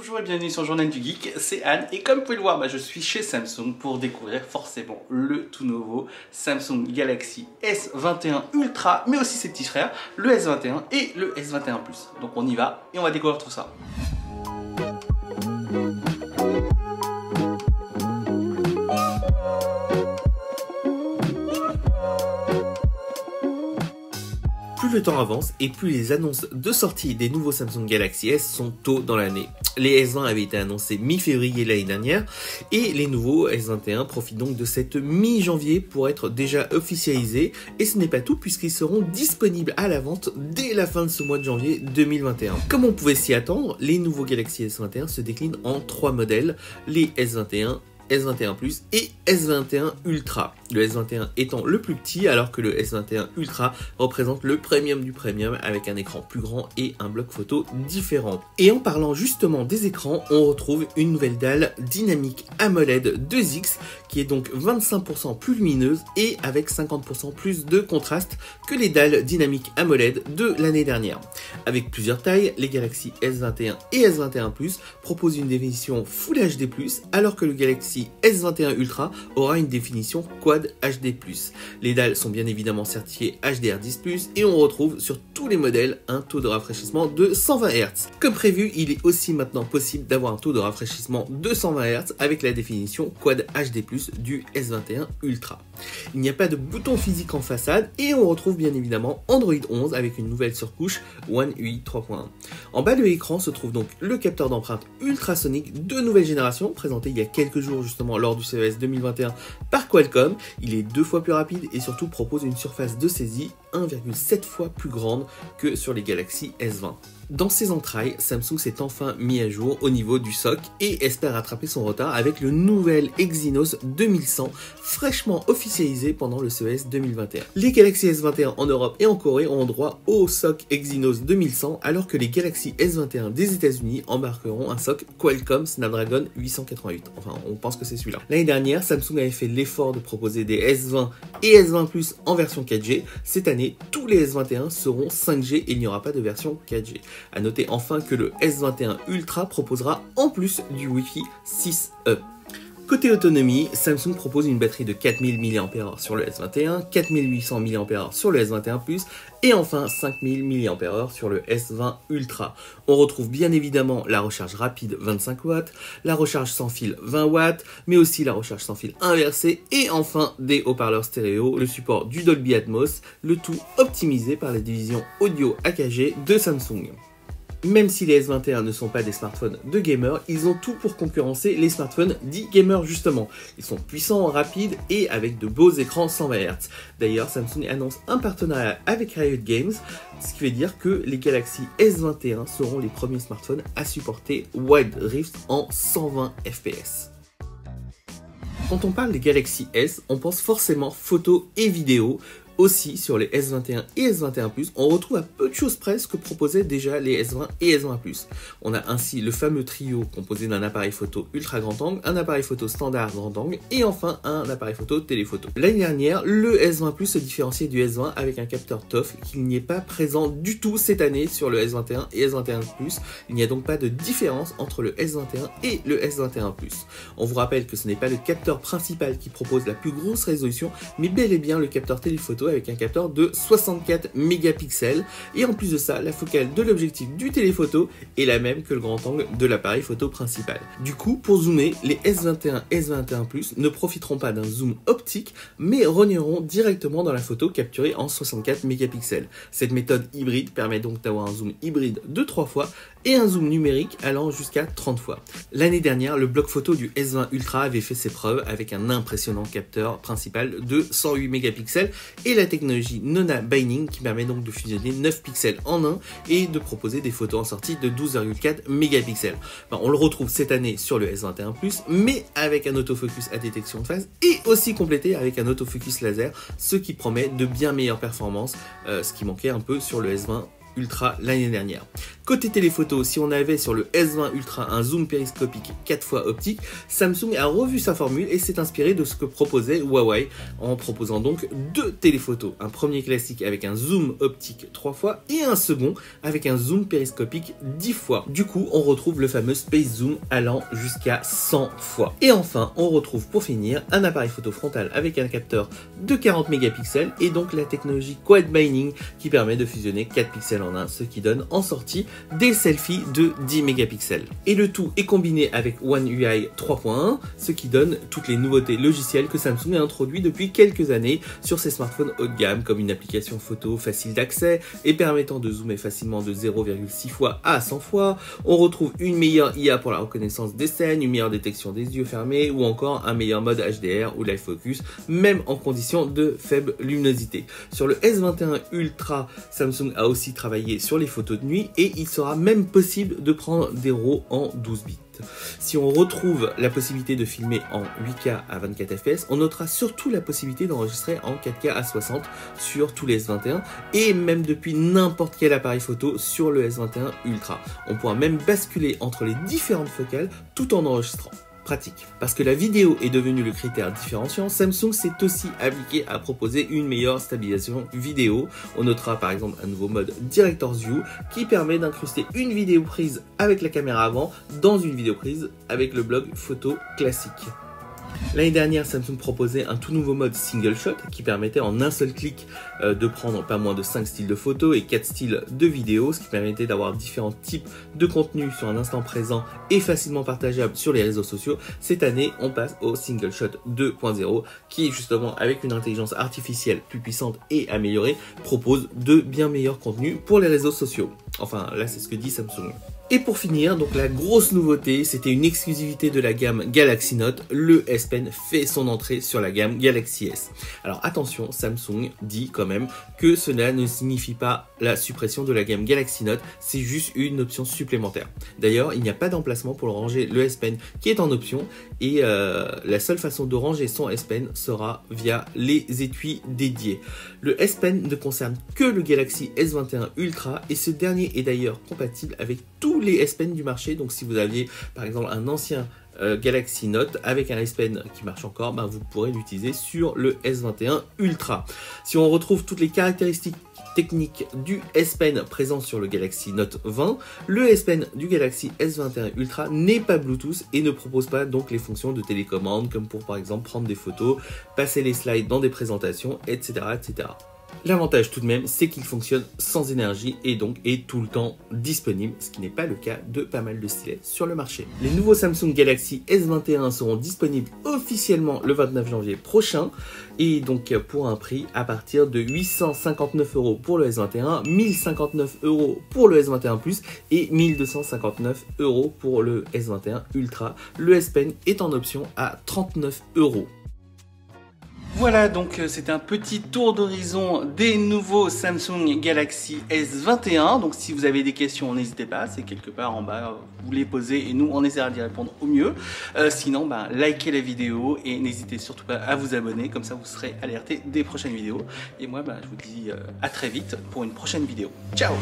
Bonjour et bienvenue sur le Journal du Geek, c'est Anne et comme vous pouvez le voir, je suis chez Samsung pour découvrir forcément le tout nouveau Samsung Galaxy S21 Ultra, mais aussi ses petits frères, le S21 et le S21 Plus. Donc on y va et on va découvrir tout ça. Plus le temps avance et plus les annonces de sortie des nouveaux Samsung Galaxy S sont tôt dans l'année. Les S20 avaient été annoncés mi-février l'année dernière et les nouveaux S21 profitent donc de cette mi-janvier pour être déjà officialisés. Et ce n'est pas tout puisqu'ils seront disponibles à la vente dès la fin de ce mois de janvier 2021. Comme on pouvait s'y attendre, les nouveaux Galaxy S21 se déclinent en 3 modèles, les S21, S21 Plus et S21 Ultra. Le S21 étant le plus petit alors que le S21 Ultra représente le premium du premium avec un écran plus grand et un bloc photo différent. Et en parlant justement des écrans, on retrouve une nouvelle dalle dynamique AMOLED 2X qui est donc 25% plus lumineuse et avec 50% plus de contraste que les dalles dynamiques AMOLED de l'année dernière. Avec plusieurs tailles, les Galaxy S21 et S21 Plus proposent une définition Full HD+, alors que le Galaxy S21 Ultra aura une définition Quad HD+. Les dalles sont bien évidemment certifiées HDR10+, et on retrouve sur tous les modèles un taux de rafraîchissement de 120 Hz. Comme prévu, il est aussi maintenant possible d'avoir un taux de rafraîchissement de 120 Hz avec la définition Quad HD+, du S21 Ultra. Il n'y a pas de bouton physique en façade et on retrouve bien évidemment Android 11 avec une nouvelle surcouche One UI 3.1. En bas de l'écran se trouve donc le capteur d'empreinte ultrasonique de nouvelle génération présenté il y a quelques jours justement lors du CES 2021 par Qualcomm. Il est 2 fois plus rapide et surtout propose une surface de saisie 1,7 fois plus grande que sur les Galaxy S20. Dans ses entrailles, Samsung s'est enfin mis à jour au niveau du SoC et espère rattraper son retard avec le nouvel Exynos 2100 fraîchement officialisé pendant le CES 2021. Les Galaxy S21 en Europe et en Corée ont droit au SoC Exynos 2100 alors que les Galaxy S21 des États-Unis embarqueront un SoC Qualcomm Snapdragon 888. Enfin, on pense que c'est celui-là. L'année dernière, Samsung avait fait l'effort de proposer des S20 et S20 Plus en version 4G. Cette année, tous les S21 seront 5G et il n'y aura pas de version 4G. A noter enfin que le S21 Ultra proposera en plus du Wi-Fi 6E. Côté autonomie, Samsung propose une batterie de 4000 mAh sur le S21, 4800 mAh sur le S21 Plus et enfin 5000 mAh sur le S20 Ultra. On retrouve bien évidemment la recharge rapide 25 watts, la recharge sans fil 20 watts, mais aussi la recharge sans fil inversée et enfin des haut-parleurs stéréo, le support du Dolby Atmos, le tout optimisé par la division audio AKG de Samsung. Même si les S21 ne sont pas des smartphones de gamers, ils ont tout pour concurrencer les smartphones dits gamers justement. Ils sont puissants, rapides et avec de beaux écrans 120 Hz. D'ailleurs, Samsung annonce un partenariat avec Riot Games, ce qui veut dire que les Galaxy S21 seront les premiers smartphones à supporter Wild Rift en 120 fps. Quand on parle des Galaxy S, on pense forcément photo et vidéo. Aussi, sur les S21 et S21 Plus, on retrouve à peu de choses près ce que proposaient déjà les S20 et S20 Plus. On a ainsi le fameux trio composé d'un appareil photo ultra grand angle, un appareil photo standard grand angle et enfin un appareil photo téléphoto. L'année dernière, le S20 Plus se différenciait du S20 avec un capteur TOF qui n'y est pas présent du tout cette année sur le S21 et S21 Plus. Il n'y a donc pas de différence entre le S21 et le S21 Plus. On vous rappelle que ce n'est pas le capteur principal qui propose la plus grosse résolution, mais bel et bien le capteur téléphoto avec un capteur de 64 mégapixels et en plus de ça, la focale de l'objectif du téléphoto est la même que le grand angle de l'appareil photo principal. Du coup, pour zoomer, les S21 et S21 Plus ne profiteront pas d'un zoom optique mais renieront directement dans la photo capturée en 64 mégapixels. Cette méthode hybride permet donc d'avoir un zoom hybride de 3 fois et un zoom numérique allant jusqu'à 30 fois. L'année dernière, le bloc photo du S20 Ultra avait fait ses preuves avec un impressionnant capteur principal de 108 mégapixels et la technologie Nona Binding qui permet donc de fusionner 9 pixels en un et de proposer des photos en sortie de 12,4 mégapixels. On le retrouve cette année sur le S21 Plus, mais avec un autofocus à détection de face et aussi complété avec un autofocus laser, ce qui promet de bien meilleures performances, ce qui manquait un peu sur le S20 Ultra l'année dernière. Côté téléphoto, si on avait sur le S20 Ultra un zoom périscopique 4 fois optique, Samsung a revu sa formule et s'est inspiré de ce que proposait Huawei en proposant donc deux téléphotos. Un premier classique avec un zoom optique 3 fois et un second avec un zoom périscopique 10 fois. Du coup, on retrouve le fameux Space Zoom allant jusqu'à 100 fois. Et enfin, on retrouve pour finir un appareil photo frontal avec un capteur de 40 mégapixels et donc la technologie Quad Binding qui permet de fusionner 4 pixels en un, ce qui donne en sortie des selfies de 10 mégapixels. Et le tout est combiné avec One UI 3.1, ce qui donne toutes les nouveautés logicielles que Samsung a introduit depuis quelques années sur ses smartphones haut de gamme, comme une application photo facile d'accès et permettant de zoomer facilement de 0,6 fois à 100 fois. On retrouve une meilleure IA pour la reconnaissance des scènes, une meilleure détection des yeux fermés ou encore un meilleur mode HDR ou live focus, même en conditions de faible luminosité. Sur le S21 Ultra, Samsung a aussi travaillé sur les photos de nuit et il sera même possible de prendre des RAW en 12 bits. Si on retrouve la possibilité de filmer en 8K à 24 fps, on notera surtout la possibilité d'enregistrer en 4K à 60 sur tous les S21 et même depuis n'importe quel appareil photo sur le S21 Ultra. On pourra même basculer entre les différentes focales tout en enregistrant. Pratique. Parce que la vidéo est devenue le critère différenciant, Samsung s'est aussi appliqué à proposer une meilleure stabilisation vidéo. On notera par exemple un nouveau mode Director's View qui permet d'incruster une vidéo prise avec la caméra avant dans une vidéo prise avec le bloc photo classique. L'année dernière, Samsung proposait un tout nouveau mode Single Shot qui permettait en un seul clic de prendre pas moins de 5 styles de photos et 4 styles de vidéos, ce qui permettait d'avoir différents types de contenus sur un instant présent et facilement partageables sur les réseaux sociaux. Cette année, on passe au Single Shot 2.0 qui, justement, avec une intelligence artificielle plus puissante et améliorée, propose de bien meilleurs contenus pour les réseaux sociaux. Enfin, là, c'est ce que dit Samsung. Et pour finir, donc la grosse nouveauté, c'était une exclusivité de la gamme Galaxy Note. Le S Pen fait son entrée sur la gamme Galaxy S. Alors attention, Samsung dit quand même que cela ne signifie pas la suppression de la gamme Galaxy Note, c'est juste une option supplémentaire. D'ailleurs, il n'y a pas d'emplacement pour ranger le S Pen qui est en option et la seule façon de ranger son S Pen sera via les étuis dédiés. Le S Pen ne concerne que le Galaxy S21 Ultra et ce dernier est d'ailleurs compatible avec tous les S Pen du marché. Donc si vous aviez par exemple un ancien Galaxy Note avec un S Pen qui marche encore, ben, vous pourrez l'utiliser sur le S21 Ultra. Si on retrouve toutes les caractéristiques techniques du S Pen présent sur le Galaxy Note 20, le S Pen du Galaxy S21 Ultra n'est pas Bluetooth et ne propose pas donc les fonctions de télécommande comme pour par exemple prendre des photos, passer les slides dans des présentations, etc. etc. L'avantage tout de même, c'est qu'il fonctionne sans énergie et donc est tout le temps disponible, ce qui n'est pas le cas de pas mal de stylets sur le marché. Les nouveaux Samsung Galaxy S21 seront disponibles officiellement le 29 janvier prochain et donc pour un prix à partir de 859 € pour le S21, 1059 € pour le S21 Plus et 1259 € pour le S21 Ultra. Le S Pen est en option à 39 €. Voilà, donc c'était un petit tour d'horizon des nouveaux Samsung Galaxy S21. Donc si vous avez des questions, n'hésitez pas, c'est quelque part en bas, vous les posez et nous on essaiera d'y répondre au mieux. Sinon, likez la vidéo et n'hésitez surtout pas à vous abonner, comme ça vous serez alerté des prochaines vidéos. Et moi, je vous dis à très vite pour une prochaine vidéo. Ciao!